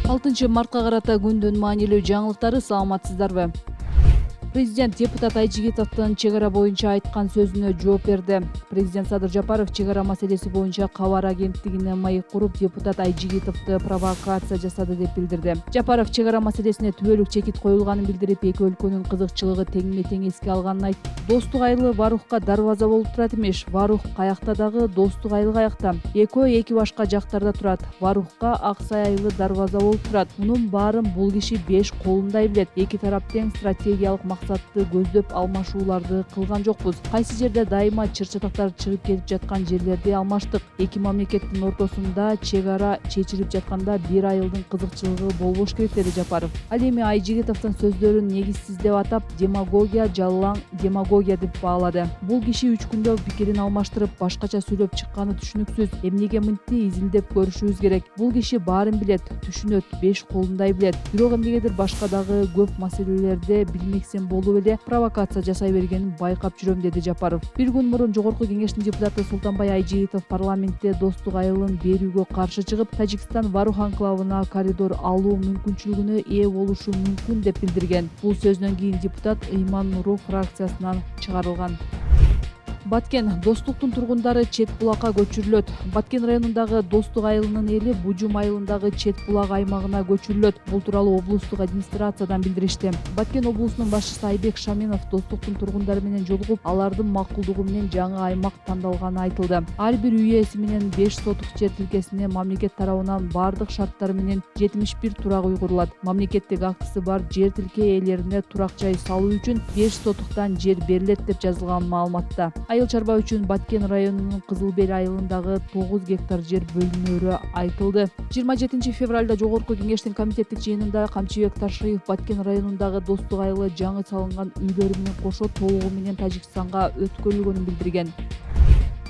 6 мартка карата күндүн маанилүү жаңылыктары, саламатсыздарбы? Президент депутат Айжигитовдун чек ара боюнча айткан сөзүнө жооп берди. Президент Садыр Жапаров чек ара маселеси боюнча кабар агенттигине маек куруп, депутат Айжигитовду провокация жасады деп билдирди. Жапаров чек ара маселесине түбөлүк чекит коюлганын билдирип, эки өлкөнүн кызыкчылыгы теңме-тең эске алганын айтты. Достук айылы Варухка дарбаза болуп турат имеш. Варух каякта дагы, Достук айылы каякта. Экөө эки башка жактарда турат. Варухка Аксай айылы дарбаза болуп турат. Мунун баарын бул киши 5 колундай билет. Эки тарап тең стратегиялык максатты көздөп алмашууларды кылган жокпуз. Кайсы жерде дайыма чыр-чатактар чыгып кетип жаткан жерлерди алмаштык. Эки мамлекеттин ортосунда чек ара чечилип жатканда бир айылдын кызыкчылыгы болбош керек, деди Жапаров. Ал эми Айжигитовдун сөздөрүн негизсиз деп атап, демагогия, жалаң демагогия деп баалады. Бул киши 3 күндө пикирин алмаштырып, башкача сүйлөп чыкканы түшүнүксүз. Эмнеге мынтти изилдеп көрүшүбүз керек. Бул киши баарын билет, түшүнөт, 5 колундай билет. Бирок эмнегедир башка дагы көп маселелерде билмексен болуп эле провокация жасай бергенин байкап жүрөм, деди Жапаров. Бир күн мурун Жогорку Кеңештин депутаты Султанбай Айжигитов парламентте Достук айылын берүүгө каршы чыгып, Тажикстан Варух анклавына коридор алуу мүмкүнчүлүгүнө ээ болушу мүмкүн деп билдирген. Бул сөзүнөн кийин депутат Ыйман Нуров фракциясынан чыгарылган. Баткен Достуктун тургундары Чет булакка көчүрүлөт. Баткен районундагы Достук айылынын эли Бужум айылындагы Чет булак аймагына көчүрүлөт. Бул тууралуу облустук администрациядан билдиришти. Баткен облусунун башчысы Айбек Шаменов Достуктун тургундары менен жолугуп, алардын макулдугу менен жаңы аймак тандалганы айтылды. Ар бир үй ээси менен 5 сотук жер тилкесине мамлекет тарабынан бардык шарттары менен 71 турак уйгурулат. Мамлекеттик актысы бар жер тилке ээлерине турак жай салуу үчүн 5 сотуктан жер берилет деп жазылган маалыматта. Айыл чарба үчүн Баткен районунун Кызыл Бел айылындагы 9 гектар жер бөлүнөрү айтылды. 27 февралда Жогорку Кеңештин комитеттик жыйынында Камчыбек Ташиев Баткен районундагы Достук айылы жаңы салынган үйлөрү менен кошо толугу менен Тажикстанга өткөрүлгөнүн билдирген.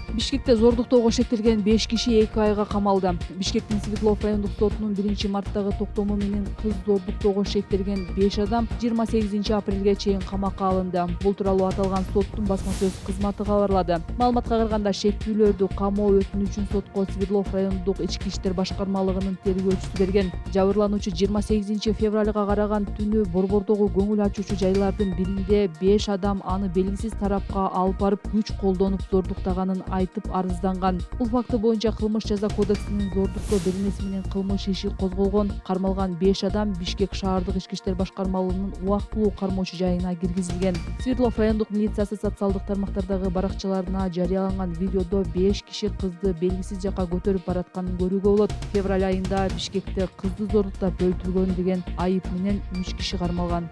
Бишкекте зордуктоого шектелген 5 киши 2 айга камалды. Бишкектин Свердлов райондук сотунун 1-марттагы токтому менен кыз зордуктоого шектелген 5 адам 28 апрелге чейин камакка алынды. Бул тууралуу аталган соттун басма сөз кызматы кабарлады. Маалыматка караганда, шектүүлөрдү камоо өтүнүчүн сотко Свердлов райондук ички иштер башкармалыгынын тергөөчүсү берген. Жабырлануучу 28 февралга караган түнү Борбордогу көңүл ачуучу жайлардын биринде 5 адам аны белгисиз тарапка алып барып, күч колдонуп зордуктаганын айтып арызданган. Бул факты боюнча Кылмыш жаза кодексинин зордуктоо беренеси менен кылмыш иши козголгон. Кармалган 5 адам Бишкек шаардык ички иштер башкармалыгынын убактылуу кармоочу жайына киргизилген. Свердлов райондук милициясы социалдык тармактардагы баракчаларына жарыяланган видеодо 5 киши кызды белгисиз жакка көтөрүп баратканын көрүүгө болот. Февраль айында Бишкекте кызды зордуктап өлтүргөн деген айып менен 3 киши кармалган.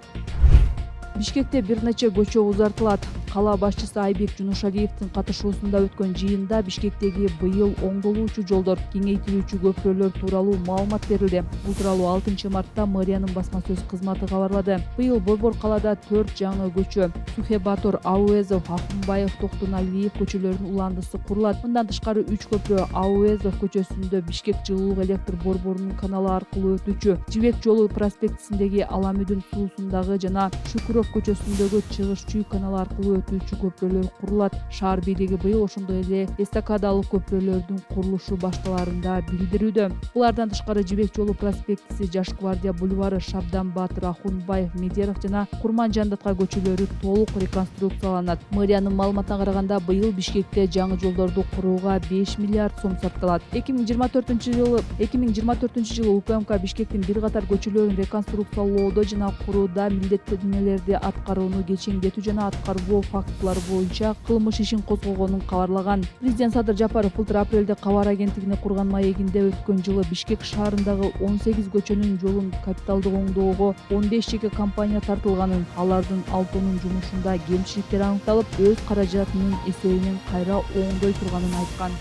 Бишкекте бир нече көчө узартылат. Кала башчысы Айбек Жунушалиевдин катышуусунда өткөн жыйында Бишкектеги быйыл оңдолуучу жолдор, кеңейтилүүчү көпүрөлөр тууралуу маалымат берилди. Бул тууралуу 6-мартта мэриянын басма сөз кызматы кабарлады. Быйыл Борбор калада 4 жаңы көчө Сухебатор, Ауэзов, Ахунбаев, Токтоналиев көчөлөрүнүн уландысы курулат. Мындан тышкары 3 көпүрө Ауэзов көчөсүндө Бишкек жылуулук электр борборунун каналы аркылуу өтүүчү, Жибек жолу проспектисиндеги Аламүдүн суусундагы жана Шүкүров көчөсүндөгү Чыгыш Чүй каналы аркылуу өтүүчү көпүрөлөр курулат. Шаар бийлиги быйыл ошондой эле эстакадалык көпүрөлөрдүн курулушу башталаарында билдирүүдө. Булардан тышкары Жибек жолу проспектиси, Жаш гвардия бульвары, Шабдан Батыр, Ахунбаев, Медеров жана Курман-Жандатка көчөлөрү толук реконструкцияланат. Мэриянын маалыматына караганда, быйыл Бишкекте жаңы жолдорду курууга 5 миллиард сом сарпталат. 2024-жылы УКМК Бишкектин бир катар көчөлөрүн реконструкциялоодо жана курууда милдеттенмелерди аткарууну кечеңдетүү жана аткарбоо фактылары боюнча кылмыш ишин козгогонун кабарлаган. Президент Садыр Жапаров былтыр апрелде кабар агенттигине курган маегинде өткөн жылы Бишкек шаарындагы 18 көчөнүн жолун капиталдык оңдоого 15 жеке компания тартылганын, алардын 6-нын жумушунда кемчиликтер аныкталып, өз каражатынын эсебинен кайра оңдой турганын айткан.